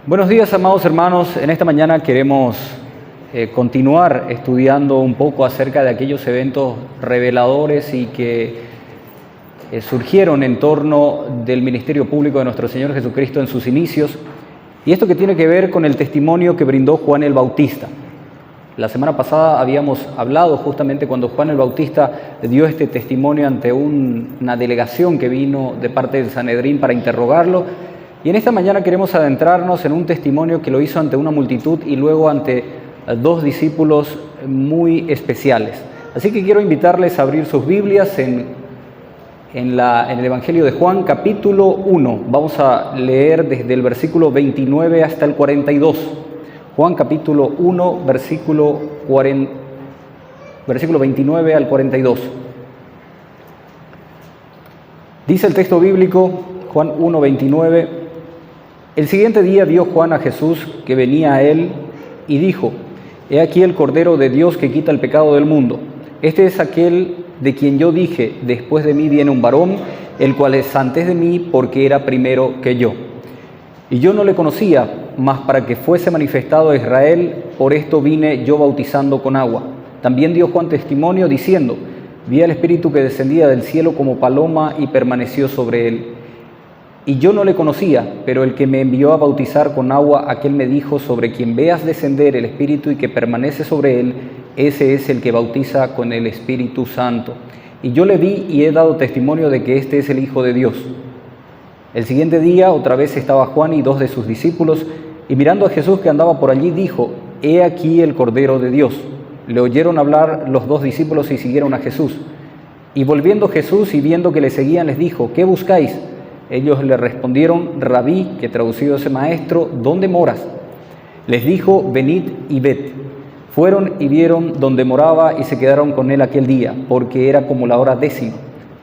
Buenos días, amados hermanos. En esta mañana queremos continuar estudiando un poco acerca de aquellos eventos reveladores y que surgieron en torno del ministerio público de nuestro Señor Jesucristo en sus inicios, y esto que tiene que ver con el testimonio que brindó Juan el Bautista. La semana pasada habíamos hablado justamente cuando Juan el Bautista dio este testimonio ante una delegación que vino de parte del Sanedrín para interrogarlo. Y en esta mañana queremos adentrarnos en un testimonio que lo hizo ante una multitud y luego ante dos discípulos muy especiales. Así que quiero invitarles a abrir sus Biblias en el Evangelio de Juan, capítulo 1. Vamos a leer desde el versículo 29 hasta el 42. Juan capítulo 1, versículo 29 al 42. Dice el texto bíblico, Juan 1, 29. El siguiente día vio Juan a Jesús que venía a él y dijo: He aquí el Cordero de Dios que quita el pecado del mundo. Este es aquel de quien yo dije: después de mí viene un varón, el cual es antes de mí porque era primero que yo. Y yo no le conocía, mas para que fuese manifestado a Israel, por esto vine yo bautizando con agua. También dio Juan testimonio diciendo: Vi al Espíritu que descendía del cielo como paloma y permaneció sobre él. Y yo no le conocía, pero el que me envió a bautizar con agua, aquel me dijo: sobre quien veas descender el Espíritu y que permanece sobre él, ese es el que bautiza con el Espíritu Santo. Y yo le vi y he dado testimonio de que este es el Hijo de Dios. El siguiente día otra vez estaba Juan y dos de sus discípulos, y mirando a Jesús que andaba por allí, dijo: He aquí el Cordero de Dios. Le oyeron hablar los dos discípulos y siguieron a Jesús. Y volviendo Jesús y viendo que le seguían, les dijo: ¿Qué buscáis? Ellos le respondieron: Rabí, que traducido es maestro, ¿dónde moras? Les dijo: Venid y ved. Fueron y vieron donde moraba y se quedaron con él aquel día, porque era como la hora 10.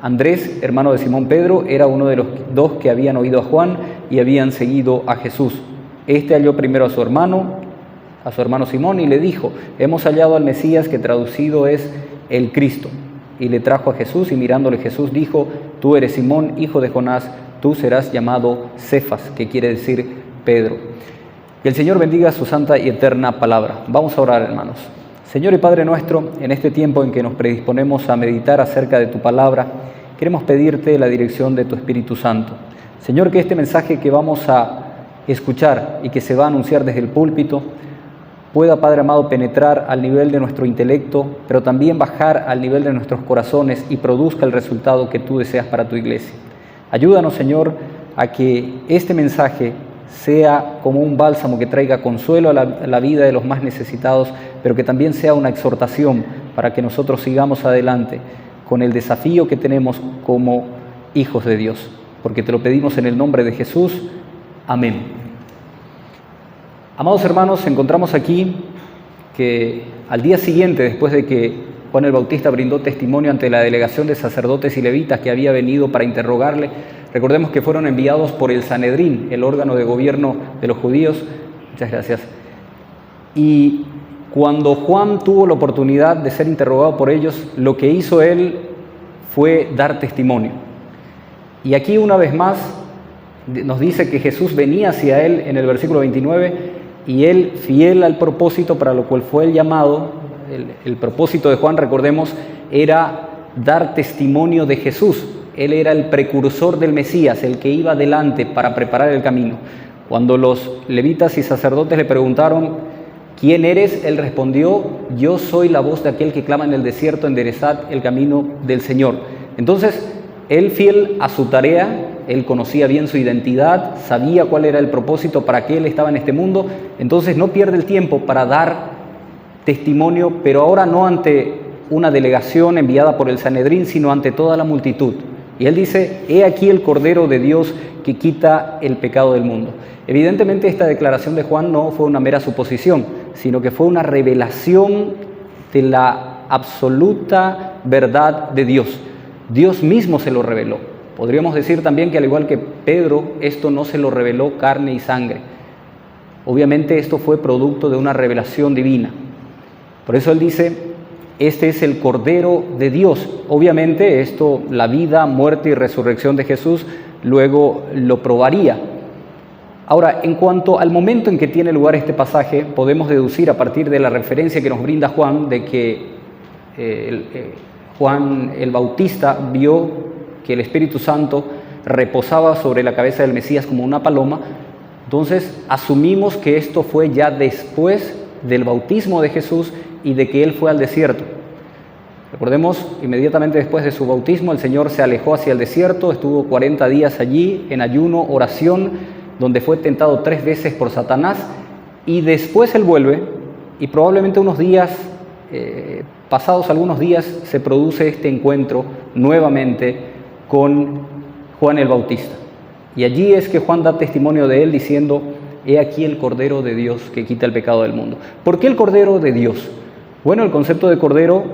Andrés, hermano de Simón Pedro, era uno de los dos que habían oído a Juan y habían seguido a Jesús. Este halló primero a su hermano Simón, y le dijo: Hemos hallado al Mesías, que traducido es el Cristo. Y le trajo a Jesús, y mirándole Jesús dijo: Tú eres Simón, hijo de Jonás, tú serás llamado Cefas, que quiere decir Pedro. Que el Señor bendiga su santa y eterna palabra. Vamos a orar, hermanos. Señor y Padre nuestro, en este tiempo en que nos predisponemos a meditar acerca de tu palabra, queremos pedirte la dirección de tu Espíritu Santo. Señor, que este mensaje que vamos a escuchar y que se va a anunciar desde el púlpito pueda, Padre amado, penetrar al nivel de nuestro intelecto, pero también bajar al nivel de nuestros corazones y produzca el resultado que tú deseas para tu iglesia. Ayúdanos, Señor, a que este mensaje sea como un bálsamo que traiga consuelo a la vida de los más necesitados, pero que también sea una exhortación para que nosotros sigamos adelante con el desafío que tenemos como hijos de Dios. Porque te lo pedimos en el nombre de Jesús. Amén. Amados hermanos, encontramos aquí que al día siguiente, después de que Juan el Bautista brindó testimonio ante la delegación de sacerdotes y levitas que había venido para interrogarle, recordemos que fueron enviados por el Sanedrín, el órgano de gobierno de los judíos. Muchas gracias. Y cuando Juan tuvo la oportunidad de ser interrogado por ellos, lo que hizo él fue dar testimonio. Y aquí una vez más nos dice que Jesús venía hacia él en el versículo 29, y él, fiel al propósito para lo cual fue el llamado, el propósito de Juan, recordemos, era dar testimonio de Jesús. Él era el precursor del Mesías, el que iba adelante para preparar el camino. Cuando los levitas y sacerdotes le preguntaron: ¿quién eres?, él respondió: yo soy la voz de aquel que clama en el desierto, enderezad el camino del Señor. Entonces, él, fiel a su tarea, él conocía bien su identidad, sabía cuál era el propósito para que él estaba en este mundo, entonces no pierde el tiempo para dar testimonio, pero ahora no ante una delegación enviada por el Sanedrín, sino ante toda la multitud. Y él dice: He aquí el Cordero de Dios que quita el pecado del mundo. Evidentemente esta declaración de Juan no fue una mera suposición, sino que fue una revelación de la absoluta verdad de Dios. Dios mismo se lo reveló. Podríamos decir también que, al igual que Pedro, esto no se lo reveló carne y sangre. Obviamente esto fue producto de una revelación divina. Por eso él dice: este es el Cordero de Dios. Obviamente esto, la vida, muerte y resurrección de Jesús, luego lo probaría. Ahora, en cuanto al momento en que tiene lugar este pasaje, podemos deducir a partir de la referencia que nos brinda Juan de que Juan el Bautista vio que el Espíritu Santo reposaba sobre la cabeza del Mesías como una paloma. Entonces asumimos que esto fue ya después del bautismo de Jesús y de que Él fue al desierto. Recordemos, inmediatamente después de su bautismo, el Señor se alejó hacia el desierto, estuvo 40 días allí en ayuno, oración, donde fue tentado 3 veces por Satanás, y después Él vuelve, y probablemente unos días, pasados algunos días, se produce este encuentro nuevamente con Juan el Bautista. Y allí es que Juan da testimonio de Él diciendo: he aquí el Cordero de Dios que quita el pecado del mundo. ¿Por qué el Cordero de Dios? Bueno, el concepto de cordero,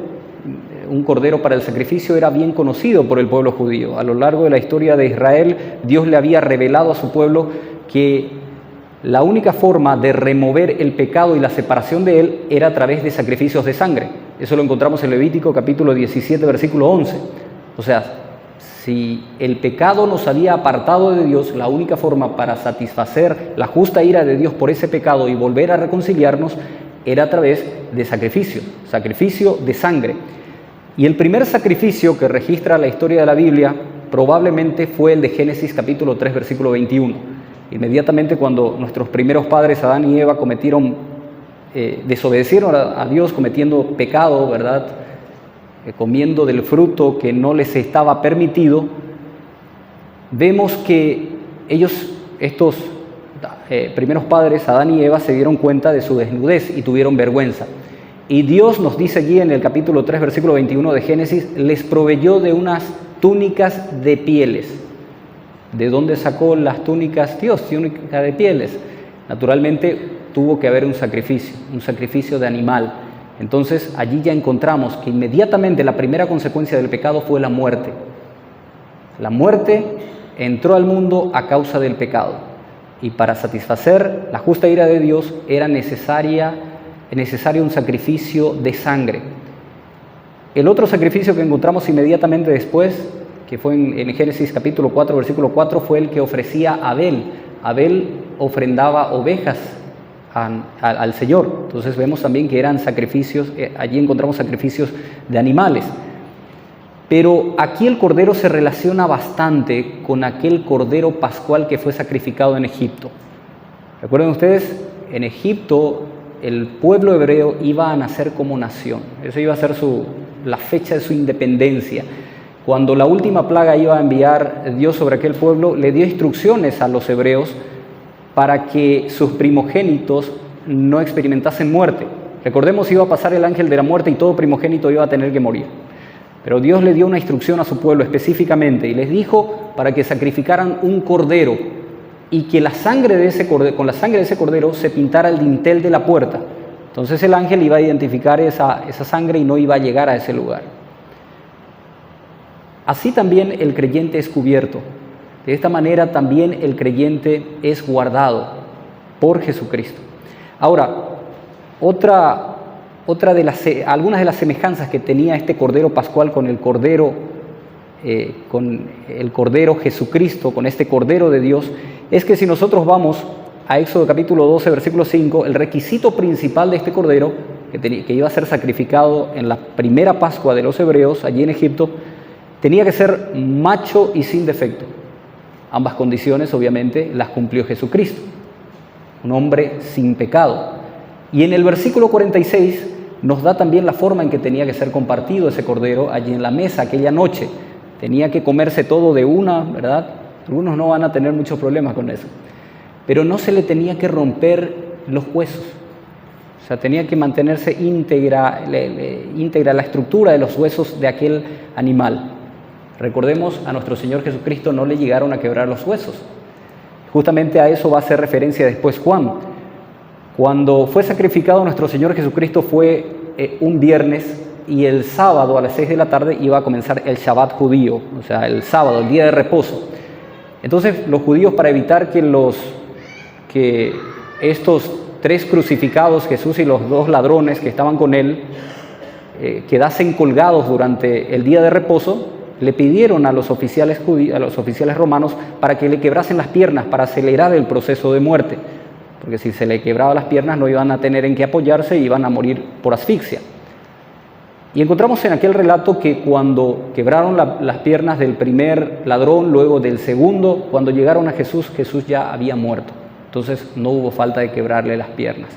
un cordero para el sacrificio, era bien conocido por el pueblo judío. A lo largo de la historia de Israel, Dios le había revelado a su pueblo que la única forma de remover el pecado y la separación de él era a través de sacrificios de sangre. Eso lo encontramos en Levítico capítulo 17, versículo 11. O sea, si el pecado nos había apartado de Dios, la única forma para satisfacer la justa ira de Dios por ese pecado y volver a reconciliarnos era a través de sacrificio de sangre. Y el primer sacrificio que registra la historia de la Biblia probablemente fue el de Génesis capítulo 3, versículo 21. Inmediatamente cuando nuestros primeros padres, Adán y Eva, desobedecieron a Dios, cometiendo pecado, ¿verdad?, comiendo del fruto que no les estaba permitido, vemos que estos primeros padres, Adán y Eva, se dieron cuenta de su desnudez y tuvieron vergüenza. Y Dios nos dice allí en el capítulo 3, versículo 21 de Génesis: les proveyó de unas túnicas de pieles. ¿De dónde sacó las túnicas Dios? Túnica de pieles. Naturalmente tuvo que haber un sacrificio de animal. Entonces allí ya encontramos que inmediatamente la primera consecuencia del pecado fue la muerte. La muerte entró al mundo a causa del pecado, y para satisfacer la justa ira de Dios era necesario un sacrificio de sangre. El otro sacrificio que encontramos inmediatamente después, que fue en Génesis capítulo 4, versículo 4, fue el que ofrecía Abel. Abel ofrendaba ovejas al Señor. Entonces vemos también que eran sacrificios, allí encontramos sacrificios de animales. Pero aquí el cordero se relaciona bastante con aquel cordero pascual que fue sacrificado en Egipto. ¿Recuerden ustedes? En Egipto el pueblo hebreo iba a nacer como nación. Eso iba a ser la fecha de su independencia. Cuando la última plaga iba a enviar Dios sobre aquel pueblo, le dio instrucciones a los hebreos para que sus primogénitos no experimentasen muerte. Recordemos, iba a pasar el ángel de la muerte y todo primogénito iba a tener que morir. Pero Dios le dio una instrucción a su pueblo específicamente y les dijo para que sacrificaran un cordero y que con la sangre de ese cordero se pintara el dintel de la puerta. Entonces el ángel iba a identificar esa sangre y no iba a llegar a ese lugar. Así también el creyente es cubierto. De esta manera también el creyente es guardado por Jesucristo. Ahora, algunas de las semejanzas que tenía este Cordero Pascual con el Cordero Jesucristo, con este Cordero de Dios, es que si nosotros vamos a Éxodo capítulo 12, versículo 5, el requisito principal de este Cordero, que iba a ser sacrificado en la primera Pascua de los hebreos, allí en Egipto, tenía que ser macho y sin defecto. Ambas condiciones, obviamente, las cumplió Jesucristo, un hombre sin pecado. Y en el versículo 46 nos da también la forma en que tenía que ser compartido ese cordero allí en la mesa aquella noche. Tenía que comerse todo de una, ¿verdad? Algunos no van a tener muchos problemas con eso. Pero no se le tenía que romper los huesos. O sea, tenía que mantenerse íntegra la estructura de los huesos de aquel animal. Recordemos, a nuestro Señor Jesucristo no le llegaron a quebrar los huesos. Justamente a eso va a hacer referencia después Juan. Cuando fue sacrificado nuestro Señor Jesucristo fue un viernes, y el sábado a las 6 de la tarde iba a comenzar el Shabbat judío, o sea, el sábado, el día de reposo. Entonces los judíos, para evitar que estos 3 crucificados, Jesús y los 2 ladrones que estaban con él, quedasen colgados durante el día de reposo, le pidieron a los oficiales romanos para que le quebrasen las piernas para acelerar el proceso de muerte, porque si se le quebraban las piernas no iban a tener en qué apoyarse y iban a morir por asfixia. Y encontramos en aquel relato que cuando quebraron las piernas del primer ladrón, luego del segundo, cuando llegaron a Jesús, Jesús ya había muerto. Entonces no hubo falta de quebrarle las piernas.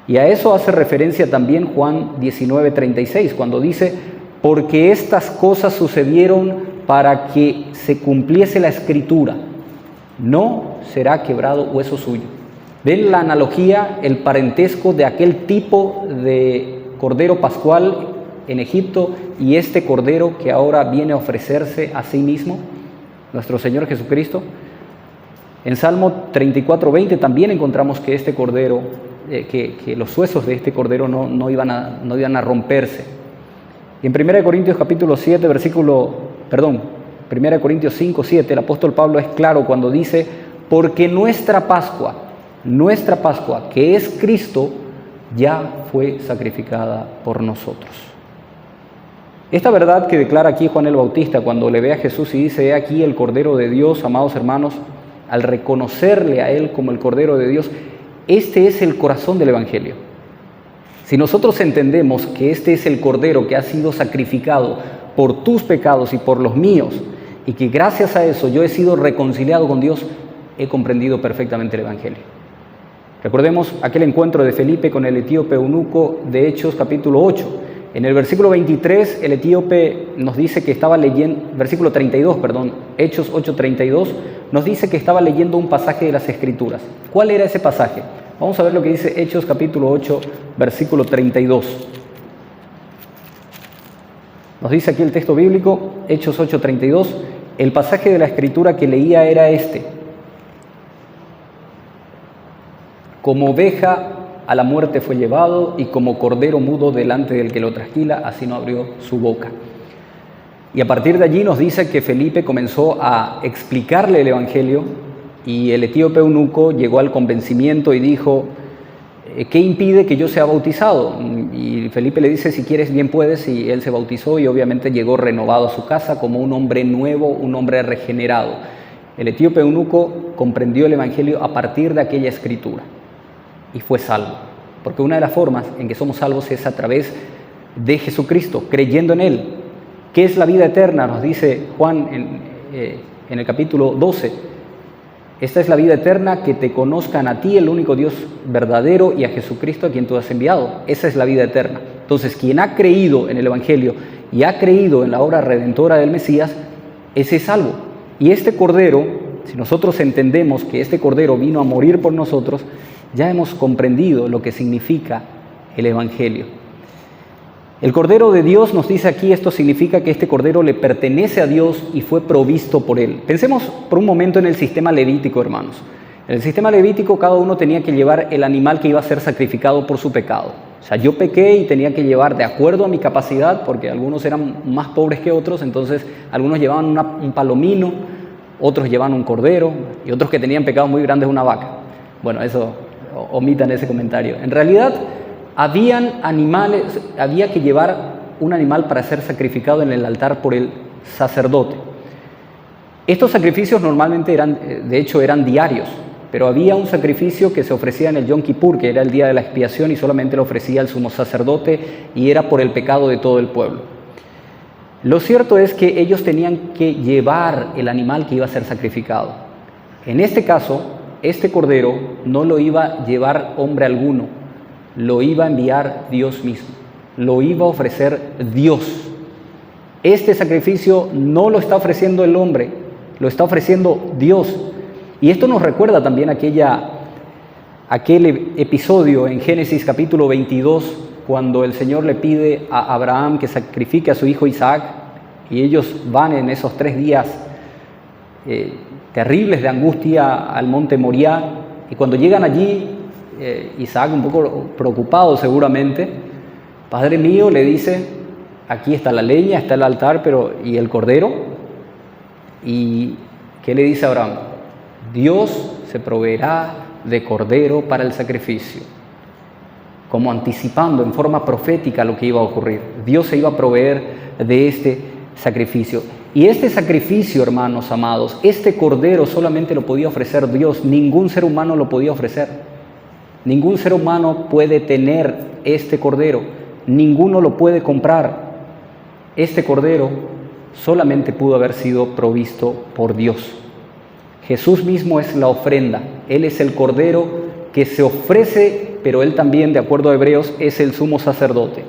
Y a eso hace referencia también Juan 19:36, cuando dice: porque estas cosas sucedieron para que se cumpliese la Escritura, no será quebrado hueso suyo. ¿Ven la analogía, el parentesco de aquel tipo de cordero pascual en Egipto y este cordero que ahora viene a ofrecerse a sí mismo, nuestro Señor Jesucristo? En Salmo 34:20 también encontramos que este cordero, que los huesos de este cordero no iban a romperse. Y en 1 Corintios capítulo 7, 1 Corintios 5:7, el apóstol Pablo es claro cuando dice: porque nuestra Pascua, que es Cristo, ya fue sacrificada por nosotros. Esta verdad que declara aquí Juan el Bautista cuando le ve a Jesús y dice: he aquí el Cordero de Dios, amados hermanos, al reconocerle a Él como el Cordero de Dios, este es el corazón del Evangelio. Si nosotros entendemos que este es el Cordero que ha sido sacrificado por tus pecados y por los míos, y que gracias a eso yo he sido reconciliado con Dios, he comprendido perfectamente el Evangelio. Recordemos aquel encuentro de Felipe con el etíope eunuco de Hechos capítulo 8. En el versículo 23, el etíope nos dice que estaba leyendo, versículo 32, Hechos 8:32, nos dice que estaba leyendo un pasaje de las Escrituras. ¿Cuál era ese pasaje? Vamos a ver lo que dice Hechos capítulo 8, versículo 32. Nos dice aquí el texto bíblico, Hechos 8:32, el pasaje de la Escritura que leía era este: como oveja a la muerte fue llevado, y como cordero mudo delante del que lo trasquila, así no abrió su boca. Y a partir de allí nos dice que Felipe comenzó a explicarle el Evangelio, y el etíope eunuco llegó al convencimiento y dijo: ¿qué impide que yo sea bautizado? Y Felipe le dice: si quieres bien puedes, y él se bautizó y obviamente llegó renovado a su casa como un hombre nuevo, un hombre regenerado. El etíope eunuco comprendió el Evangelio a partir de aquella escritura y fue salvo, porque una de las formas en que somos salvos es a través de Jesucristo, creyendo en Él. ¿Qué es la vida eterna? Nos dice Juan en el capítulo 12. Esta es la vida eterna, que te conozcan a ti, el único Dios verdadero, y a Jesucristo a quien tú has enviado. Esa es la vida eterna. Entonces, quien ha creído en el Evangelio y ha creído en la obra redentora del Mesías, ese es salvo. Y este Cordero, si nosotros entendemos que este Cordero vino a morir por nosotros, ya hemos comprendido lo que significa el Evangelio. El Cordero de Dios, nos dice aquí, esto significa que este Cordero le pertenece a Dios y fue provisto por Él. Pensemos por un momento en el sistema levítico, hermanos. En el sistema levítico cada uno tenía que llevar el animal que iba a ser sacrificado por su pecado. O sea, yo pequé y tenía que llevar de acuerdo a mi capacidad, porque algunos eran más pobres que otros, entonces algunos llevaban un palomino, otros llevaban un cordero y otros que tenían pecados muy grandes una vaca. Bueno, eso, omitan ese comentario. En realidad, había que llevar un animal para ser sacrificado en el altar por el sacerdote. Estos sacrificios normalmente eran diarios, pero había un sacrificio que se ofrecía en el Yom Kippur, que era el día de la expiación, y solamente lo ofrecía el sumo sacerdote, y era por el pecado de todo el pueblo. Lo cierto es que ellos tenían que llevar el animal que iba a ser sacrificado. En este caso, este cordero no lo iba a llevar hombre alguno, lo iba a enviar Dios mismo, lo iba a ofrecer Dios. Este sacrificio no lo está ofreciendo el hombre, lo está ofreciendo Dios. Y esto nos recuerda también aquel episodio en Génesis capítulo 22, cuando el Señor le pide a Abraham que sacrifique a su hijo Isaac, y ellos van en esos 3 días terribles de angustia al monte Moriah, y cuando llegan allí, Isaac, un poco preocupado seguramente, Padre mío, le dice: aquí está la leña, está el altar, ¿y el cordero? ¿Y qué le dice Abraham? Dios se proveerá de cordero para el sacrificio, como anticipando en forma profética lo que iba a ocurrir. Dios se iba a proveer de este sacrificio. Y este sacrificio, hermanos amados, este cordero solamente lo podía ofrecer Dios, ningún ser humano lo podía ofrecer. Ningún ser humano puede tener este cordero, ninguno lo puede comprar. Este cordero solamente pudo haber sido provisto por Dios. Jesús mismo es la ofrenda, Él es el cordero que se ofrece, pero Él también, de acuerdo a Hebreos, es el sumo sacerdote.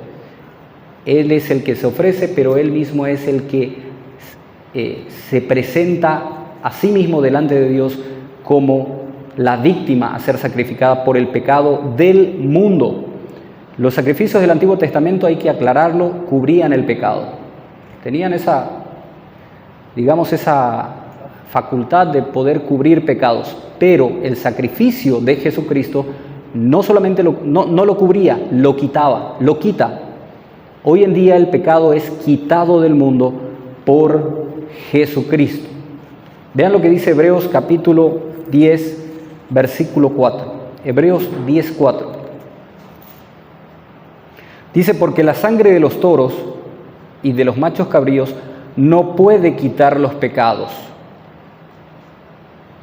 Él es el que se ofrece, pero Él mismo es el que se presenta a sí mismo delante de Dios como la víctima a ser sacrificada por el pecado del mundo. Los sacrificios del Antiguo Testamento, hay que aclararlo, cubrían el pecado. Tenían esa facultad de poder cubrir pecados, pero el sacrificio de Jesucristo no solamente no lo cubría, lo quitaba, lo quita. Hoy en día el pecado es quitado del mundo por Jesucristo. Vean lo que dice Hebreos capítulo 10, versículo 4. Hebreos 10, 4. Dice, porque la sangre de los toros y de los machos cabríos no puede quitar los pecados.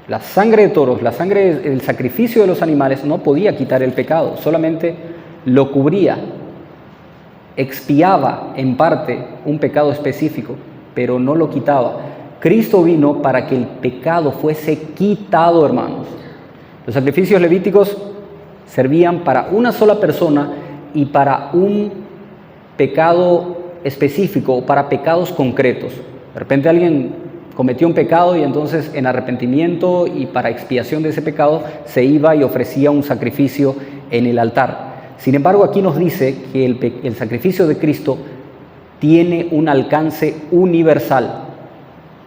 La sangre de toros, el sacrificio de los animales no podía quitar el pecado, solamente lo cubría, expiaba en parte un pecado específico, pero no lo quitaba. Cristo vino para que el pecado fuese quitado, hermanos. Los sacrificios levíticos servían para una sola persona y para un pecado específico o para pecados concretos. De repente alguien cometió un pecado y entonces en arrepentimiento y para expiación de ese pecado se iba y ofrecía un sacrificio en el altar. Sin embargo, aquí nos dice que el sacrificio de Cristo tiene un alcance universal.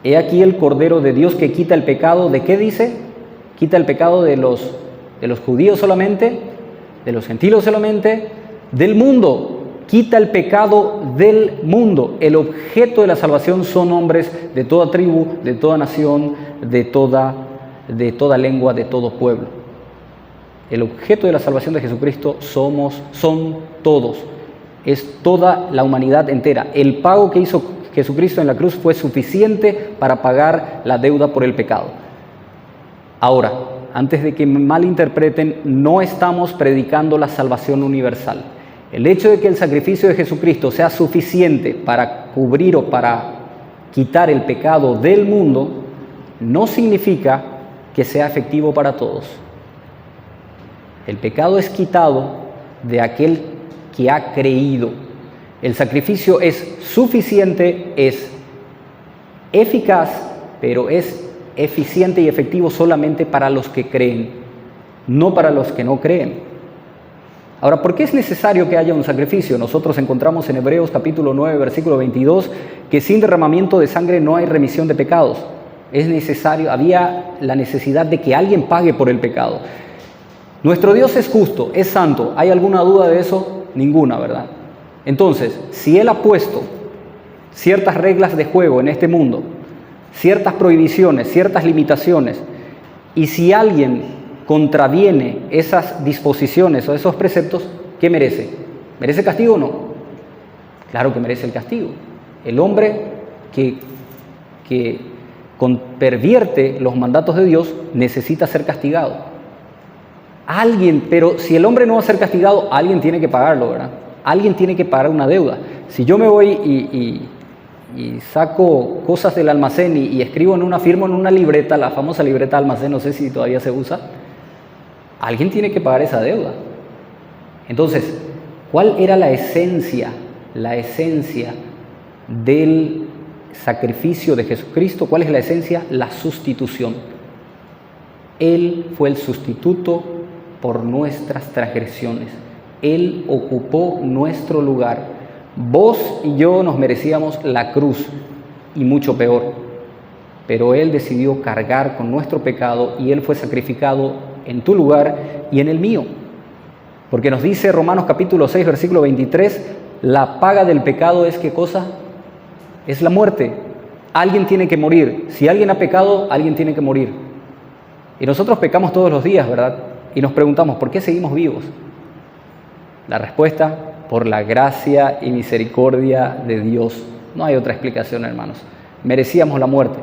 He aquí el Cordero de Dios que quita el pecado. ¿De qué dice? Quita el pecado de los judíos solamente, de los gentiles solamente, del mundo. Quita el pecado del mundo. El objeto de la salvación son hombres de toda tribu, de toda nación, de toda lengua, de todo pueblo. El objeto de la salvación de Jesucristo son todos. Es toda la humanidad entera. El pago que hizo Jesucristo en la cruz fue suficiente para pagar la deuda por el pecado. Ahora, antes de que me malinterpreten, no estamos predicando la salvación universal. El hecho de que el sacrificio de Jesucristo sea suficiente para cubrir o para quitar el pecado del mundo, no significa que sea efectivo para todos. El pecado es quitado de aquel que ha creído. El sacrificio es suficiente, es eficaz, pero es eficiente y efectivo solamente para los que creen, no para los que no creen. Ahora, ¿por qué es necesario que haya un sacrificio? Nosotros encontramos en Hebreos capítulo 9, versículo 22, que sin derramamiento de sangre no hay remisión de pecados. Es necesario, había la necesidad de que alguien pague por el pecado. Nuestro Dios es justo, es santo. ¿Hay alguna duda de eso? Ninguna, ¿verdad? Entonces, si Él ha puesto ciertas reglas de juego en este mundo, ciertas prohibiciones, ciertas limitaciones, y si alguien contraviene esas disposiciones o esos preceptos, ¿qué merece? ¿Merece castigo o no? Claro que merece el castigo. El hombre que pervierte los mandatos de Dios necesita ser castigado. Alguien, pero si el hombre no va a ser castigado, alguien tiene que pagarlo, ¿verdad? Alguien tiene que pagar una deuda. Si yo me voy y saco cosas del almacén y escribo firmo en una libreta, la famosa libreta de almacén, no sé si todavía se usa, alguien tiene que pagar esa deuda. Entonces, ¿cuál era la esencia del sacrificio de Jesucristo? ¿Cuál es la esencia? La sustitución. Él fue el sustituto por nuestras transgresiones. Él ocupó nuestro lugar. Vos y yo nos merecíamos la cruz y mucho peor, pero Él decidió cargar con nuestro pecado y Él fue sacrificado en tu lugar y en el mío. Porque nos dice Romanos capítulo 6, versículo 23, la paga del pecado es ¿qué cosa? Es la muerte. Alguien tiene que morir. Si alguien ha pecado, alguien tiene que morir. Y nosotros pecamos todos los días, ¿verdad? Y nos preguntamos, ¿por qué seguimos vivos? La respuesta, por la gracia y misericordia de Dios. No hay otra explicación, hermanos. merecíamos la muerte.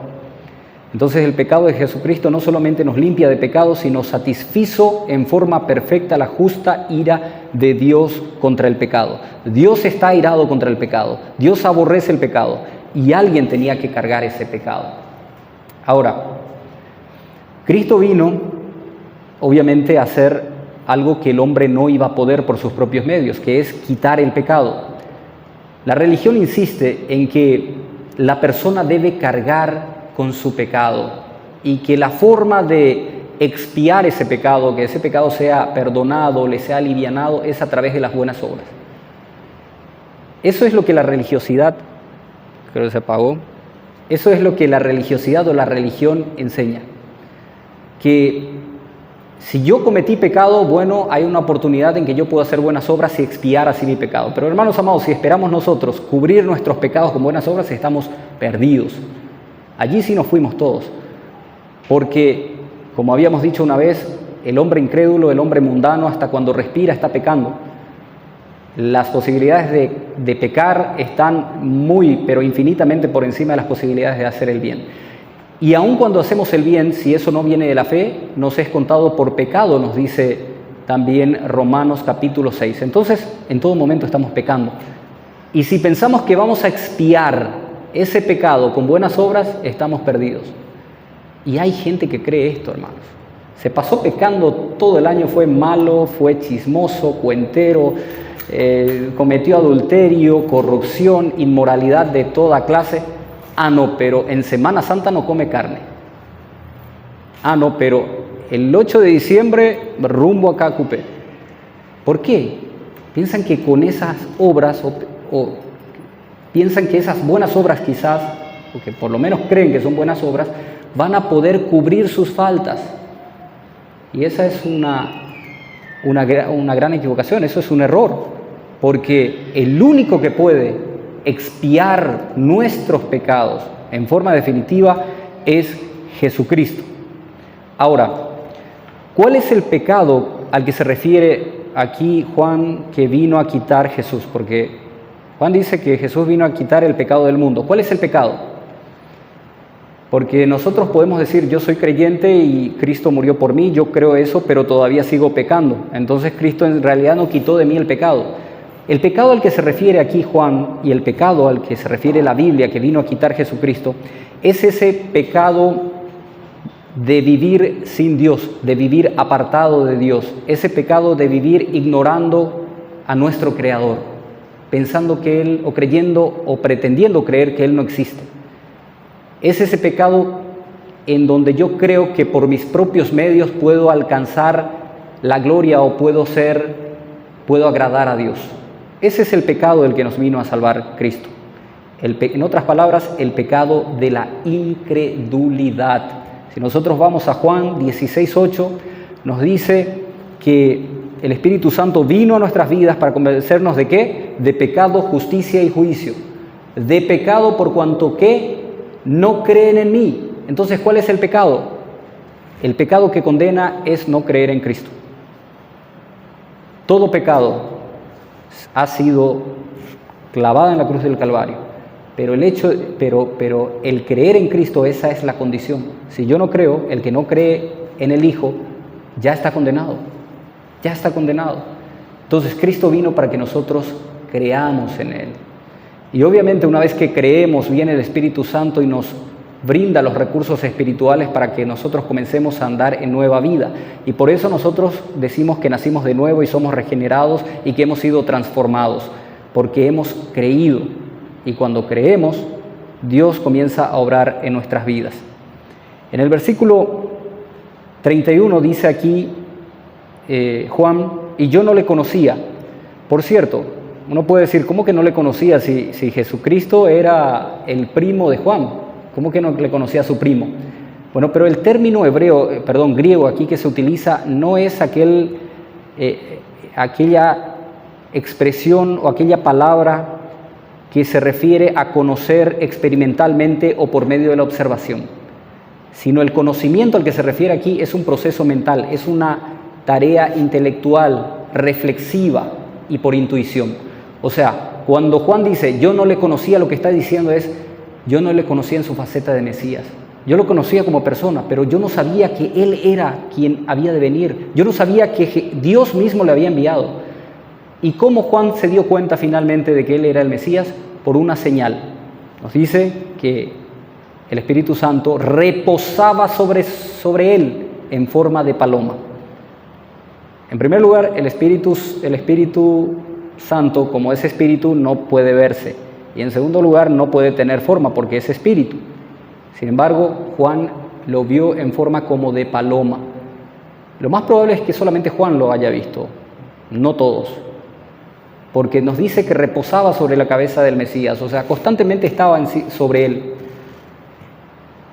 Entonces el pecado de Jesucristo no solamente nos limpia de pecado, sino satisfizo en forma perfecta la justa ira de Dios contra el pecado. Dios está airado contra el pecado, Dios aborrece el pecado y alguien tenía que cargar ese pecado. Ahora, Cristo vino obviamente a hacer algo que el hombre no iba a poder por sus propios medios, que es quitar el pecado. La religión insiste en que la persona debe cargar con su pecado y que la forma de expiar ese pecado, que ese pecado sea perdonado, le sea alivianado, es a través de las buenas obras. Eso es lo que la religiosidad, creo que se apagó, eso es lo que la religiosidad o la religión enseña. Que si yo cometí pecado, bueno, hay una oportunidad en que yo puedo hacer buenas obras y expiar así mi pecado. Pero hermanos amados, si esperamos nosotros cubrir nuestros pecados con buenas obras, estamos perdidos. Allí sí nos fuimos todos, porque, como habíamos dicho una vez, el hombre incrédulo, el hombre mundano, hasta cuando respira está pecando. Las posibilidades de pecar están muy, pero infinitamente por encima de las posibilidades de hacer el bien. Y aun cuando hacemos el bien, si eso no viene de la fe, nos es contado por pecado, nos dice también Romanos capítulo 6. Entonces, en todo momento estamos pecando. Y si pensamos que vamos a expiar ese pecado con buenas obras, estamos perdidos. Y hay gente que cree esto, hermanos. Se pasó pecando todo el año, fue malo, fue chismoso, cuentero, cometió adulterio, corrupción, inmoralidad de toda clase. Ah, no, pero en Semana Santa no come carne. Ah, no, pero el 8 de diciembre rumbo a Cúcuta. ¿Por qué? Piensan que con esas obras piensan que esas buenas obras quizás, o que por lo menos creen que son buenas obras, van a poder cubrir sus faltas. Y esa es una gran equivocación, eso es un error, porque el único que puede expiar nuestros pecados en forma definitiva es Jesucristo. Ahora, ¿cuál es el pecado al que se refiere aquí Juan que vino a quitar Jesús? Porque Juan dice que Jesús vino a quitar el pecado del mundo. ¿Cuál es el pecado? Porque nosotros podemos decir, yo soy creyente y Cristo murió por mí, yo creo eso, pero todavía sigo pecando. Entonces Cristo en realidad no quitó de mí el pecado. El pecado al que se refiere aquí Juan y el pecado al que se refiere la Biblia que vino a quitar Jesucristo es ese pecado de vivir sin Dios, de vivir apartado de Dios, ese pecado de vivir ignorando a nuestro Creador, pensando que Él, o creyendo o pretendiendo creer que Él no existe. Es ese pecado en donde yo creo que por mis propios medios puedo alcanzar la gloria o puedo agradar a Dios. Ese es el pecado del que nos vino a salvar Cristo. En otras palabras, el pecado de la incredulidad. Si nosotros vamos a Juan 16:8, nos dice que el Espíritu Santo vino a nuestras vidas para convencernos ¿de qué? De pecado, justicia y juicio. De pecado por cuanto que no creen en mí. Entonces, ¿cuál es el pecado? El pecado que condena es no creer en Cristo. Todo pecado ha sido clavado en la cruz del Calvario, pero el creer en Cristo, esa es la condición. Si yo no creo, el que no cree en el Hijo ya está condenado. Ya está condenado. Entonces Cristo vino para que nosotros creamos en Él. Y obviamente una vez que creemos, viene el Espíritu Santo y nos brinda los recursos espirituales para que nosotros comencemos a andar en nueva vida. Y por eso nosotros decimos que nacimos de nuevo y somos regenerados y que hemos sido transformados, porque hemos creído. Y cuando creemos, Dios comienza a obrar en nuestras vidas. En el versículo 31 dice aquí Juan, y yo no le conocía. Por cierto, uno puede decir, ¿cómo que no le conocía si Jesucristo era el primo de Juan? ¿Cómo que no le conocía a su primo? Bueno, pero el término griego aquí que se utiliza no es aquella expresión o aquella palabra que se refiere a conocer experimentalmente o por medio de la observación, sino el conocimiento al que se refiere aquí es un proceso mental, es una tarea intelectual, reflexiva y por intuición. O sea, cuando Juan dice, yo no le conocía, lo que está diciendo es, yo no le conocía en su faceta de Mesías. Yo lo conocía como persona, pero yo no sabía que Él era quien había de venir. Yo no sabía que Dios mismo le había enviado. ¿Y cómo Juan se dio cuenta finalmente de que Él era el Mesías? Por una señal. Nos dice que el Espíritu Santo reposaba sobre Él en forma de paloma. En primer lugar, el Espíritu Santo, como es espíritu, no puede verse. Y en segundo lugar, no puede tener forma porque es espíritu. Sin embargo, Juan lo vio en forma como de paloma. Lo más probable es que solamente Juan lo haya visto, no todos, porque nos dice que reposaba sobre la cabeza del Mesías, o sea, constantemente estaba sobre él.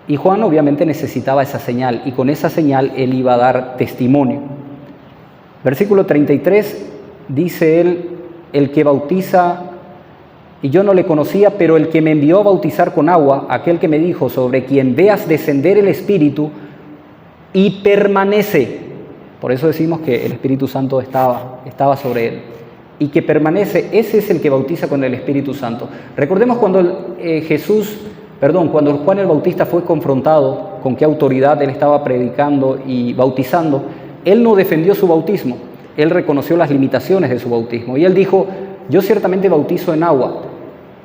Y Juan obviamente necesitaba esa señal, y con esa señal él iba a dar testimonio. Versículo 33 dice él, el que bautiza, y yo no le conocía, pero el que me envió a bautizar con agua, aquel que me dijo, sobre quien veas descender el Espíritu y permanece. Por eso decimos que el Espíritu Santo estaba sobre él. Y que permanece, ese es el que bautiza con el Espíritu Santo. Recordemos cuando cuando Juan el Bautista fue confrontado con qué autoridad él estaba predicando y bautizando, él no defendió su bautismo, él reconoció las limitaciones de su bautismo. Y él dijo, yo ciertamente bautizo en agua.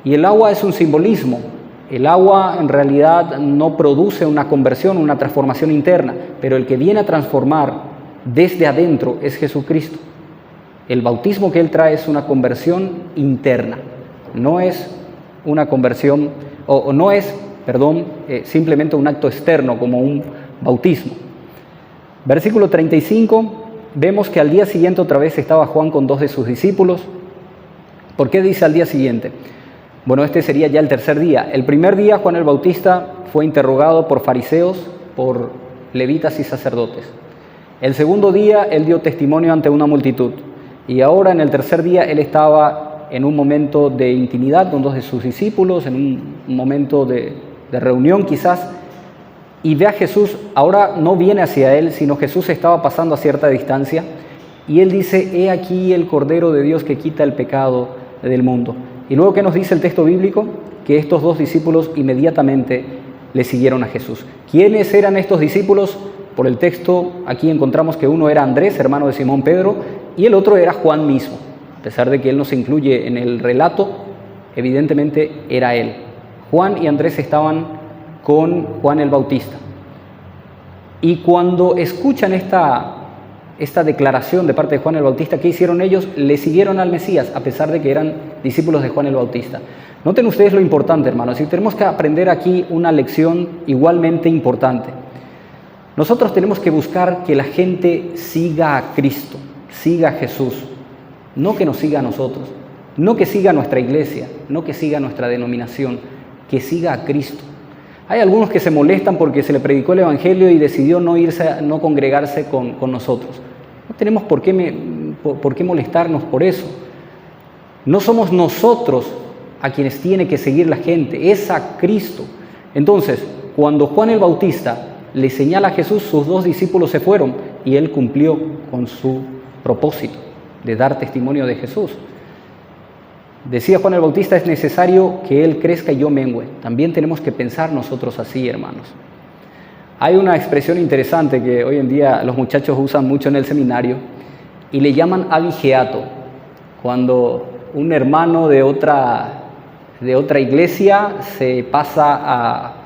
Y el agua es un simbolismo. El agua en realidad no produce una conversión, una transformación interna, pero el que viene a transformar desde adentro es Jesucristo. El bautismo que Él trae es una conversión interna, no es una conversión, simplemente un acto externo como un bautismo. Versículo 35, vemos que al día siguiente otra vez estaba Juan con 2 de sus discípulos. ¿Por qué dice al día siguiente? Bueno, este sería ya el tercer día. El primer día Juan el Bautista fue interrogado por fariseos, por levitas y sacerdotes. El segundo día él dio testimonio ante una multitud. Y ahora en el tercer día él estaba en un momento de intimidad con 2 de sus discípulos, en un momento de reunión quizás, y ve a Jesús. Ahora no viene hacia él, sino Jesús estaba pasando a cierta distancia, y él dice, he aquí el Cordero de Dios que quita el pecado del mundo. Y luego, ¿qué nos dice el texto bíblico? Que estos 2 discípulos inmediatamente le siguieron a Jesús. ¿Quiénes eran estos discípulos? Por el texto aquí encontramos que uno era Andrés, hermano de Simón Pedro, y el otro era Juan mismo. A pesar de que él no se incluye en el relato, evidentemente era él. Juan y Andrés estaban con Juan el Bautista. Y cuando escuchan esta declaración de parte de Juan el Bautista, ¿qué hicieron ellos? Le siguieron al Mesías, a pesar de que eran discípulos de Juan el Bautista. Noten ustedes lo importante, hermanos, y tenemos que aprender aquí una lección igualmente importante. Nosotros tenemos que buscar que la gente siga a Cristo, siga a Jesús, no que nos siga a nosotros, no que siga a nuestra iglesia, no que siga a nuestra denominación, que siga a Cristo. Hay algunos que se molestan porque se le predicó el Evangelio y decidió no congregarse con nosotros. No tenemos por qué molestarnos por eso. No somos nosotros a quienes tiene que seguir la gente, es a Cristo. Entonces, cuando Juan el Bautista le señala a Jesús, sus 2 discípulos se fueron y él cumplió con su propósito de dar testimonio de Jesús. Decía Juan el Bautista, es necesario que Él crezca y yo mengüe. También tenemos que pensar nosotros así, hermanos. Hay una expresión interesante que hoy en día los muchachos usan mucho en el seminario y le llaman abigeato. Cuando un hermano de otra iglesia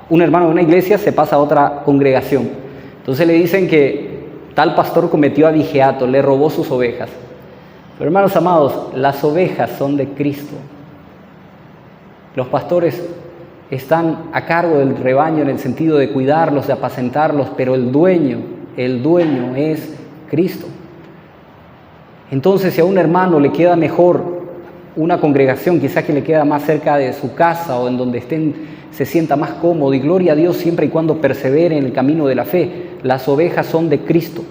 un hermano de una iglesia se pasa a otra congregación. Entonces le dicen que tal pastor cometió abigeato, le robó sus ovejas. Pero hermanos amados, las ovejas son de Cristo. Los pastores están a cargo del rebaño en el sentido de cuidarlos, de apacentarlos, pero el dueño es Cristo. Entonces, si a un hermano le queda mejor una congregación, quizás que le queda más cerca de su casa o en donde se sienta más cómodo, y gloria a Dios siempre y cuando persevere en el camino de la fe, las ovejas son de Cristo.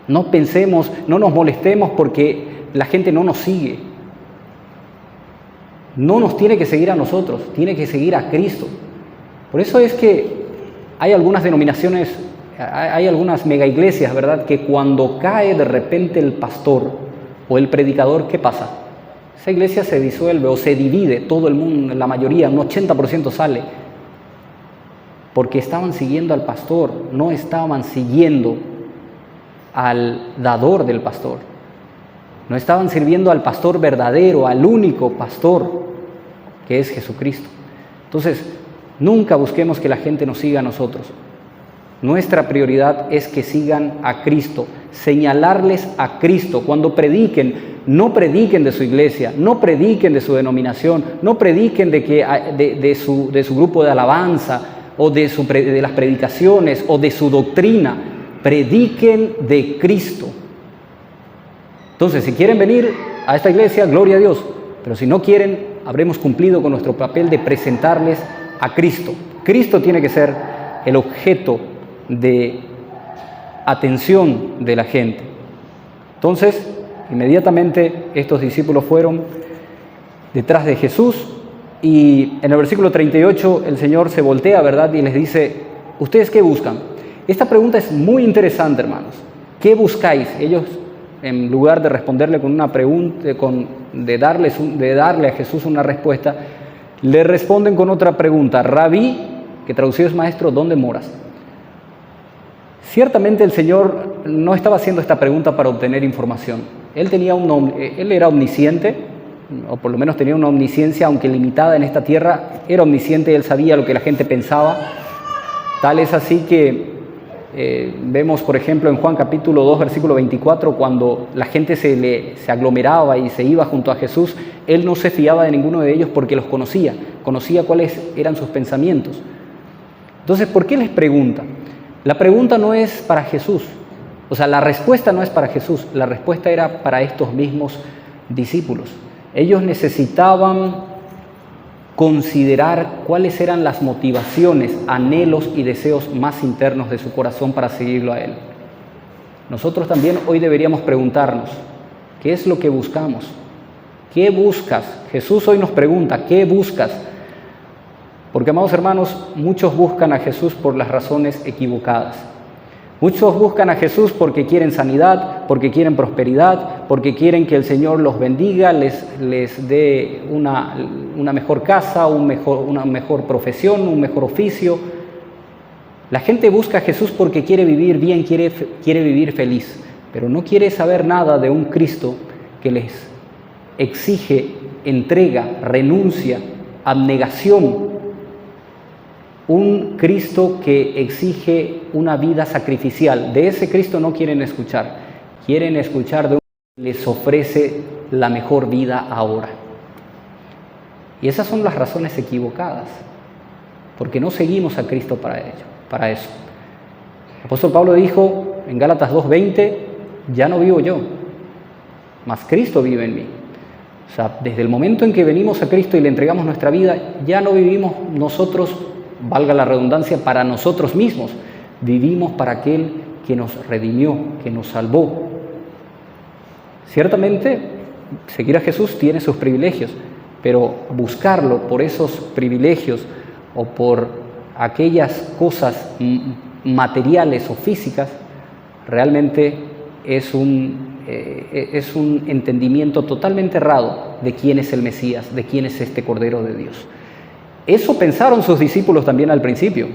No pensemos, no nos molestemos porque la gente no nos sigue. No nos tiene que seguir a nosotros, tiene que seguir a Cristo. Por eso es que hay algunas denominaciones, hay algunas mega iglesias, ¿verdad?, que cuando cae de repente el pastor o el predicador, ¿qué pasa? Esa iglesia se disuelve o se divide, todo el mundo, la mayoría, un 80% sale porque estaban siguiendo al pastor, no estaban siguiendo al dador del pastor. No estaban sirviendo al pastor verdadero, al único pastor, que es Jesucristo. Entonces, nunca busquemos que la gente nos siga a nosotros. Nuestra prioridad es que sigan a Cristo, señalarles a Cristo. Cuando prediquen, no prediquen de su iglesia, no prediquen de su denominación, no prediquen de su grupo de alabanza o de las predicaciones o de su doctrina. Prediquen de Cristo. Entonces, si quieren venir a esta iglesia, gloria a Dios. Pero si no quieren, habremos cumplido con nuestro papel de presentarles a Cristo. Cristo tiene que ser el objeto de atención de la gente. Entonces, inmediatamente estos discípulos fueron detrás de Jesús y en el versículo 38 el Señor se voltea, ¿verdad? Y les dice, ¿ustedes qué buscan? Esta pregunta es muy interesante, hermanos. ¿Qué buscáis? Ellos, en lugar de responderle con una pregunta, de darle a Jesús una respuesta, le responden con otra pregunta. Rabí, que traducido es maestro, ¿dónde moras? Ciertamente el Señor no estaba haciendo esta pregunta para obtener información. Él era omnisciente, o por lo menos tenía una omnisciencia, aunque limitada en esta tierra, era omnisciente, él sabía lo que la gente pensaba. Tal es así que vemos, por ejemplo, en Juan capítulo 2, versículo 24, cuando la gente se aglomeraba y se iba junto a Jesús, él no se fiaba de ninguno de ellos porque los conocía cuáles eran sus pensamientos. Entonces, ¿por qué les pregunta? La pregunta no es para Jesús, o sea, la respuesta no es para Jesús, la respuesta era para estos mismos discípulos. Ellos necesitaban considerar cuáles eran las motivaciones, anhelos y deseos más internos de su corazón para seguirlo a Él. Nosotros también hoy deberíamos preguntarnos, ¿qué es lo que buscamos? ¿Qué buscas? Jesús hoy nos pregunta, ¿qué buscas? Porque, amados hermanos, muchos buscan a Jesús por las razones equivocadas. Muchos buscan a Jesús porque quieren sanidad, porque quieren prosperidad, porque quieren que el Señor los bendiga, les dé una mejor casa, una mejor profesión, un mejor oficio. La gente busca a Jesús porque quiere vivir bien, quiere vivir feliz, pero no quiere saber nada de un Cristo que les exige entrega, renuncia, abnegación. Un Cristo que exige una vida sacrificial. De ese Cristo no quieren escuchar. Quieren escuchar de un que les ofrece la mejor vida ahora. Y esas son las razones equivocadas. Porque no seguimos a Cristo para eso. El apóstol Pablo dijo en Gálatas 2:20, ya no vivo yo, mas Cristo vive en mí. O sea, desde el momento en que venimos a Cristo y le entregamos nuestra vida, ya no vivimos nosotros, valga la redundancia, para nosotros mismos. Vivimos para aquel que nos redimió, que nos salvó. Ciertamente, seguir a Jesús tiene sus privilegios, pero buscarlo por esos privilegios o por aquellas cosas materiales o físicas, realmente es un entendimiento totalmente errado de quién es el Mesías, de quién es este Cordero de Dios. Eso pensaron sus discípulos también al principio.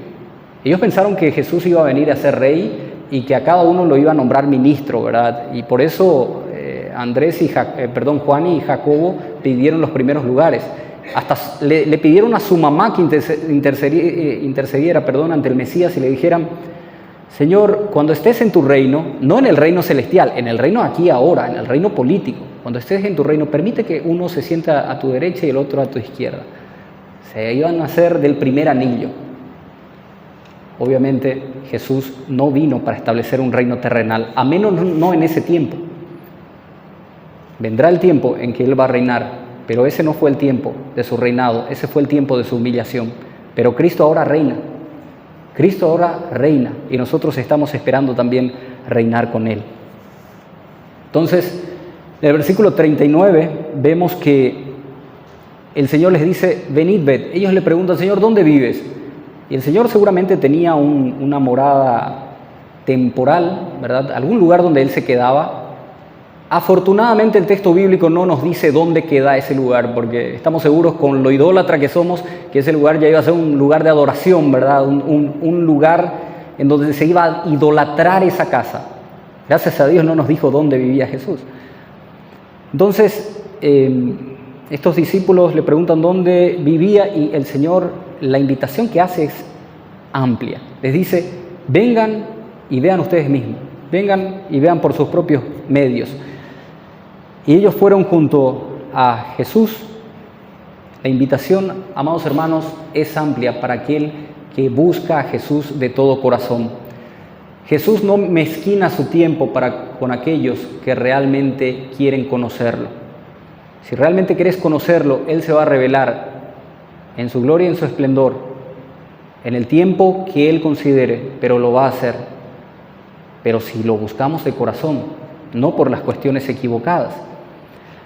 Ellos pensaron que Jesús iba a venir a ser rey y que a cada uno lo iba a nombrar ministro, ¿verdad? Y por eso Juan y Jacobo pidieron los primeros lugares. Hasta le pidieron a su mamá que intercediera ante el Mesías y le dijeran, Señor, cuando estés en tu reino, no en el reino celestial, en el reino aquí ahora, en el reino político, cuando estés en tu reino, permite que uno se sienta a tu derecha y el otro a tu izquierda. Se iban a hacer del primer anillo. Obviamente Jesús no vino para establecer un reino terrenal, a menos no en ese tiempo. Vendrá el tiempo en que Él va a reinar, pero ese no fue el tiempo de su reinado, ese fue el tiempo de su humillación. Pero Cristo ahora reina. Cristo ahora reina y nosotros estamos esperando también reinar con Él. Entonces, en el versículo 39 vemos que el Señor les dice, venid, ved. Ellos le preguntan, Señor, ¿dónde vives? Y el Señor seguramente tenía una morada temporal, ¿verdad? Algún lugar donde Él se quedaba Afortunadamente el texto bíblico no nos dice dónde queda ese lugar, porque estamos seguros con lo idólatra que somos, que ese lugar ya iba a ser un lugar de adoración, ¿verdad? Un lugar en donde se iba a idolatrar esa casa. Gracias a Dios no nos dijo dónde vivía Jesús. Entonces, estos discípulos le preguntan dónde vivía y el Señor, la invitación que hace es amplia. Les dice, vengan y vean ustedes mismos, vengan y vean por sus propios medios. Y ellos fueron junto a Jesús. La invitación, amados hermanos, es amplia para aquel que busca a Jesús de todo corazón. Jesús no mezquina su tiempo con aquellos que realmente quieren conocerlo. Si realmente quieres conocerlo, Él se va a revelar en su gloria y en su esplendor, en el tiempo que Él considere, pero lo va a hacer. Pero si lo buscamos de corazón, no por las cuestiones equivocadas.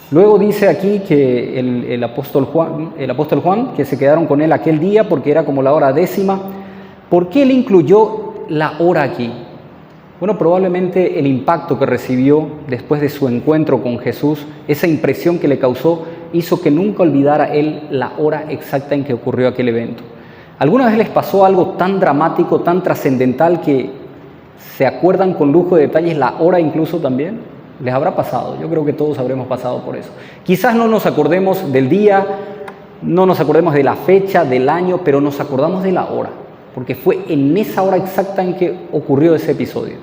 Luego dice aquí que el apóstol Juan, que se quedaron con él aquel día porque era como la hora 10. ¿Por qué él incluyó la hora aquí? Bueno, probablemente el impacto que recibió después de su encuentro con Jesús, esa impresión que le causó, hizo que nunca olvidara él la hora exacta en que ocurrió aquel evento. ¿Alguna vez les pasó algo tan dramático, tan trascendental que se acuerdan con lujo de detalles la hora incluso también? ¿Les habrá pasado? Yo creo que todos habremos pasado por eso. Quizás no nos acordemos del día, no nos acordemos de la fecha, del año, pero nos acordamos de la hora, porque fue en esa hora exacta en que ocurrió ese episodio.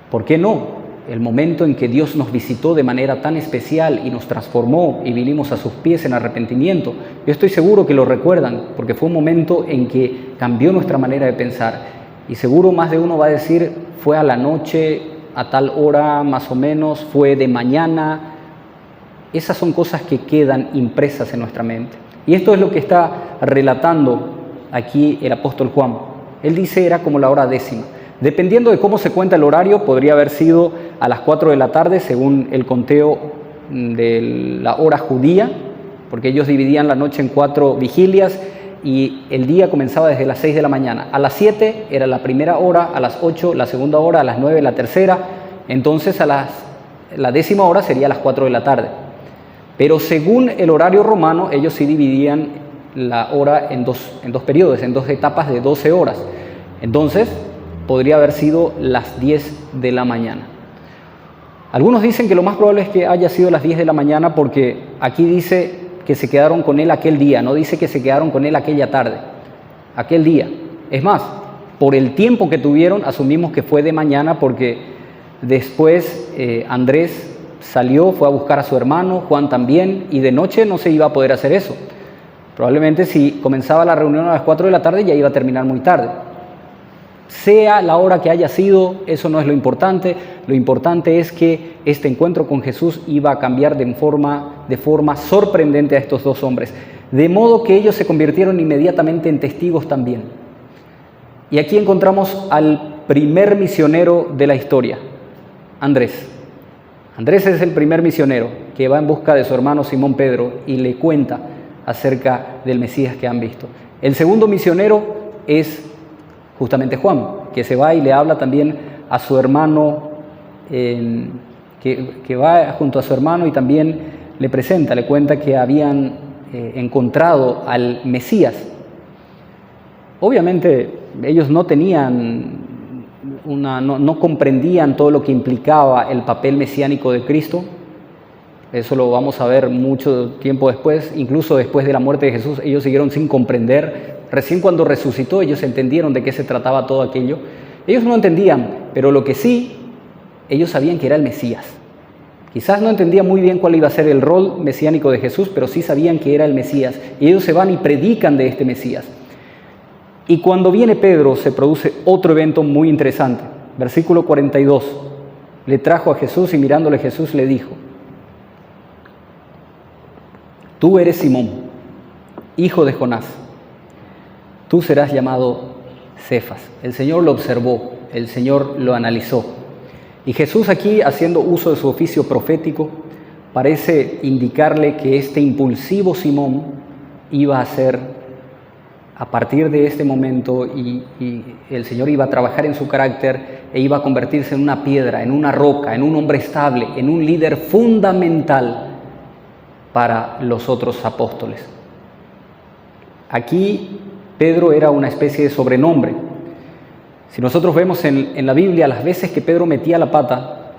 ¿Por qué no? El momento en que Dios nos visitó de manera tan especial y nos transformó y vinimos a sus pies en arrepentimiento. Yo estoy seguro que lo recuerdan, porque fue un momento en que cambió nuestra manera de pensar. Y seguro más de uno va a decir, fue a la noche, a tal hora más o menos, fue de mañana. Esas son cosas que quedan impresas en nuestra mente. Y esto es lo que está relatando aquí el apóstol Juan. Él dice era como la hora 10. Dependiendo de cómo se cuenta el horario, podría haber sido a las 4 de la tarde, según el conteo de la hora judía, porque ellos dividían la noche en 4 vigilias y el día comenzaba desde las 6 de la mañana. A las 7 era la primera hora, a las 8 la segunda hora, a las 9 la tercera, entonces la 10ª hora sería a las 4 de la tarde. Pero según el horario romano, ellos sí dividían la hora en dos periodos, en 2 etapas de 12 horas. Entonces, podría haber sido las 10 de la mañana. Algunos dicen que lo más probable es que haya sido las 10 de la mañana porque aquí dice que se quedaron con él aquel día, no dice que se quedaron con él aquella tarde, aquel día. Es más, por el tiempo que tuvieron, asumimos que fue de mañana porque después Andrés salió, fue a buscar a su hermano, Juan también, y de noche no se iba a poder hacer eso. Probablemente si comenzaba la reunión a las 4 de la tarde ya iba a terminar muy tarde. Sea la hora que haya sido, eso no es lo importante es que este encuentro con Jesús iba a cambiar de forma sorprendente a estos 2 hombres, de modo que ellos se convirtieron inmediatamente en testigos también. Y aquí encontramos al primer misionero de la historia, Andrés. Andrés es el primer misionero que va en busca de su hermano Simón Pedro y le cuenta acerca del Mesías que han visto. El segundo misionero es justamente Juan, que se va y le habla también a su hermano, que va junto a su hermano y también le cuenta que habían encontrado al Mesías. Obviamente ellos no tenían no comprendían todo lo que implicaba el papel mesiánico de Cristo. Eso lo vamos a ver mucho tiempo después, incluso después de la muerte de Jesús, ellos siguieron sin comprender. Recién cuando resucitó, ellos entendieron de qué se trataba todo aquello. Ellos no entendían, pero lo que sí, ellos sabían que era el Mesías. Quizás no entendían muy bien cuál iba a ser el rol mesiánico de Jesús, pero sí sabían que era el Mesías. Y ellos se van y predican de este Mesías. Y cuando viene Pedro, se produce otro evento muy interesante. Versículo 42. Le trajo a Jesús y mirándole Jesús le dijo: Tú eres Simón, hijo de Jonás. Tú serás llamado Cefas. El Señor lo observó, el Señor lo analizó. Y Jesús aquí, haciendo uso de su oficio profético, parece indicarle que este impulsivo Simón iba a ser, a partir de este momento, y el Señor iba a trabajar en su carácter, e iba a convertirse en una piedra, en una roca, en un hombre estable, en un líder fundamental para los otros apóstoles. Aquí Pedro era una especie de sobrenombre. Si nosotros vemos en la Biblia las veces que Pedro metía la pata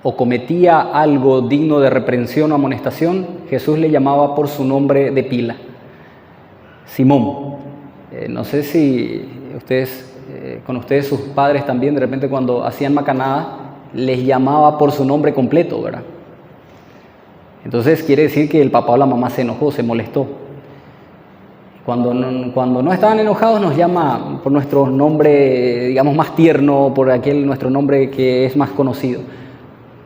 o cometía algo digno de reprensión o amonestación, Jesús le llamaba por su nombre de pila, Simón. No sé si con ustedes sus padres también, de repente cuando hacían macanada, les llamaba por su nombre completo, ¿verdad? Entonces quiere decir que el papá o la mamá se enojó, se molestó. Cuando no estaban enojados nos llama por nuestro nombre, digamos, más tierno, por nuestro nombre que es más conocido.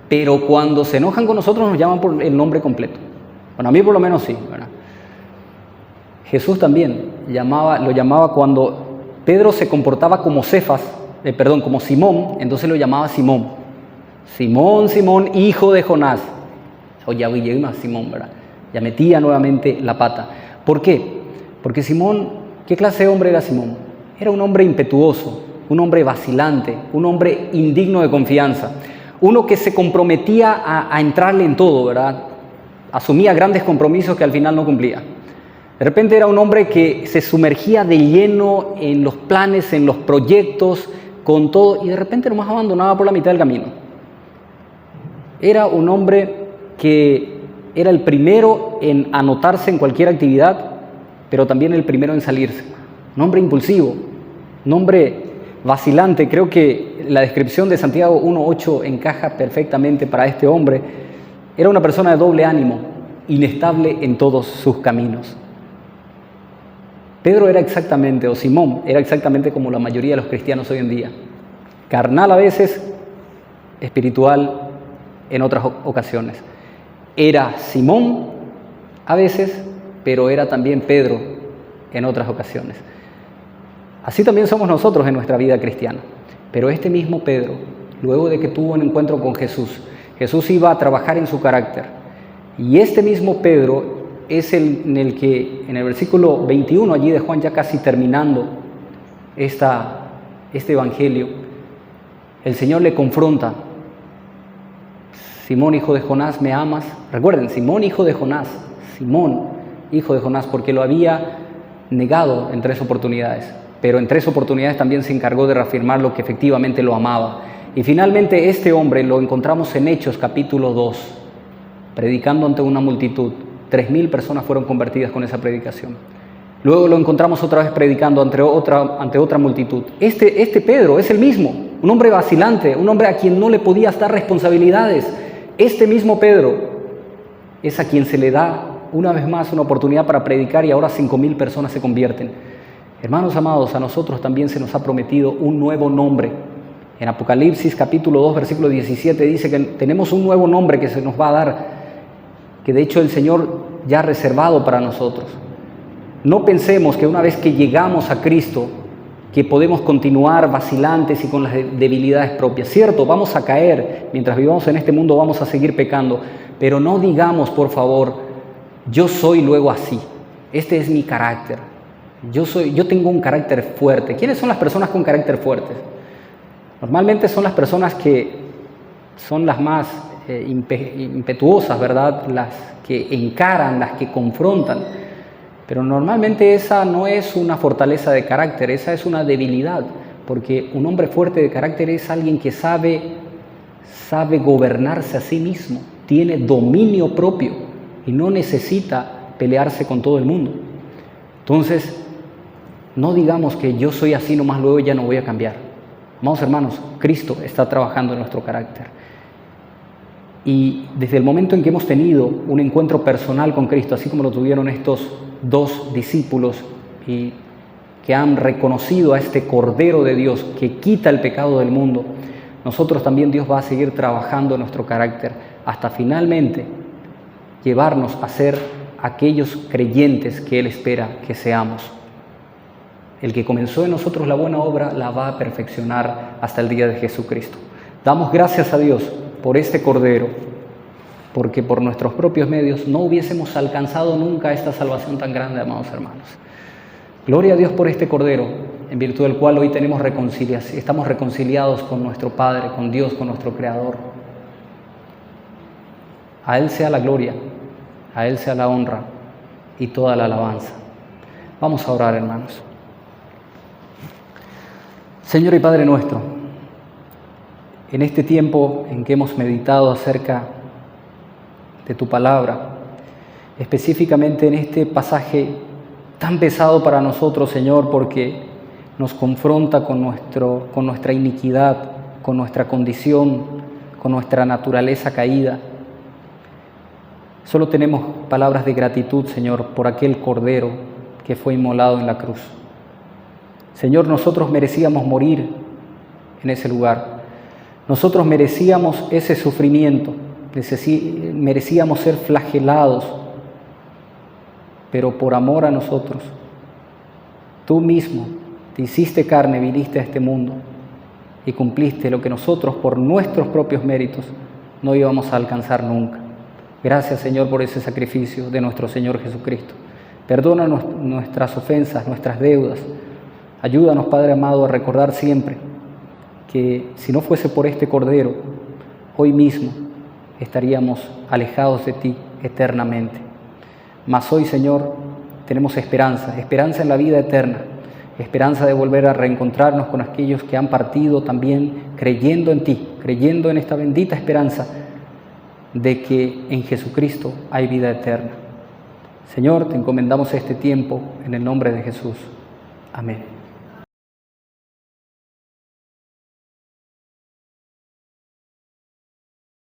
Pero cuando se enojan con nosotros nos llaman por el nombre completo. Bueno, a mí por lo menos sí, ¿verdad? Jesús también lo llamaba cuando Pedro se comportaba como como Simón, entonces lo llamaba Simón. Simón, Simón, hijo de Jonás. O ya más Simón, ¿verdad? Ya metía nuevamente la pata. ¿Por qué? Porque Simón, ¿qué clase de hombre era Simón? Era un hombre impetuoso, un hombre vacilante, un hombre indigno de confianza, uno que se comprometía a entrarle en todo, ¿verdad? Asumía grandes compromisos que al final no cumplía. De repente era un hombre que se sumergía de lleno en los planes, en los proyectos, con todo, y de repente nomás abandonaba por la mitad del camino. Era un hombre que era el primero en anotarse en cualquier actividad, pero también el primero en salirse. Un hombre impulsivo, un hombre vacilante. Creo que la descripción de Santiago 1:8 encaja perfectamente para este hombre. Era una persona de doble ánimo, inestable en todos sus caminos. Simón era exactamente como la mayoría de los cristianos hoy en día. Carnal a veces, espiritual en otras ocasiones. Era Simón a veces, pero era también Pedro en otras ocasiones. Así también somos nosotros en nuestra vida cristiana. Pero este mismo Pedro, luego de que tuvo un encuentro con Jesús, Jesús iba a trabajar en su carácter. Y este mismo Pedro es en el que, en el versículo 21 allí de Juan, ya casi terminando este evangelio, el Señor le confronta. Simón, hijo de Jonás, ¿me amas? Recuerden, Simón, hijo de Jonás, porque lo había negado en 3 oportunidades, pero en 3 oportunidades también se encargó de reafirmar lo que efectivamente lo amaba. Y finalmente este hombre lo encontramos en Hechos capítulo 2, predicando ante una multitud. 3.000 personas fueron convertidas con esa predicación. Luego lo encontramos otra vez predicando ante otra multitud. Este Pedro es el mismo, un hombre vacilante, un hombre a quien no le podías dar responsabilidades. Este mismo Pedro es a quien se le da una vez más una oportunidad para predicar y ahora 5.000 personas se convierten. Hermanos amados, a nosotros también se nos ha prometido un nuevo nombre. En Apocalipsis capítulo 2, versículo 17 dice que tenemos un nuevo nombre que se nos va a dar, que de hecho el Señor ya ha reservado para nosotros. No pensemos que una vez que llegamos a Cristo, que podemos continuar vacilantes y con las debilidades propias. Cierto, vamos a caer, mientras vivamos en este mundo vamos a seguir pecando, pero no digamos, por favor, yo soy luego así, este es mi carácter, yo tengo un carácter fuerte. ¿Quiénes son las personas con carácter fuerte? Normalmente son las personas que son las más impetuosas, ¿verdad? Las que encaran, las que confrontan. Pero normalmente esa no es una fortaleza de carácter, esa es una debilidad, porque un hombre fuerte de carácter es alguien que sabe gobernarse a sí mismo, tiene dominio propio y no necesita pelearse con todo el mundo. Entonces, no digamos que yo soy así nomás, luego ya no voy a cambiar. Amados hermanos, Cristo está trabajando en nuestro carácter. Y desde el momento en que hemos tenido un encuentro personal con Cristo, así como lo tuvieron estos 2 discípulos y que han reconocido a este Cordero de Dios que quita el pecado del mundo, nosotros también Dios va a seguir trabajando en nuestro carácter hasta finalmente llevarnos a ser aquellos creyentes que Él espera que seamos. El que comenzó en nosotros la buena obra la va a perfeccionar hasta el día de Jesucristo. Damos gracias a Dios por este Cordero, porque por nuestros propios medios no hubiésemos alcanzado nunca esta salvación tan grande, amados hermanos. Gloria a Dios por este Cordero, en virtud del cual hoy tenemos reconciliación, estamos reconciliados con nuestro Padre, con Dios, con nuestro Creador. A Él sea la gloria, a Él sea la honra y toda la alabanza. Vamos a orar, hermanos. Señor y Padre nuestro, en este tiempo en que hemos meditado acerca de tu palabra, específicamente en este pasaje tan pesado para nosotros, Señor, porque nos confronta con nuestra iniquidad, con nuestra condición, con nuestra naturaleza caída. Solo tenemos palabras de gratitud, Señor, por aquel Cordero que fue inmolado en la cruz. Señor, nosotros merecíamos morir en ese lugar. Nosotros merecíamos ese sufrimiento, merecíamos ser flagelados, pero por amor a nosotros, tú mismo te hiciste carne, viniste a este mundo y cumpliste lo que nosotros por nuestros propios méritos no íbamos a alcanzar nunca. Gracias, Señor, por ese sacrificio de nuestro Señor Jesucristo. Perdona nuestras ofensas, nuestras deudas. Ayúdanos, Padre amado, a recordar siempre que si no fuese por este Cordero, hoy mismo estaríamos alejados de ti eternamente. Mas hoy, Señor, tenemos esperanza en la vida eterna, esperanza de volver a reencontrarnos con aquellos que han partido también creyendo en ti, creyendo en esta bendita esperanza de que en Jesucristo hay vida eterna. Señor, te encomendamos este tiempo en el nombre de Jesús. Amén.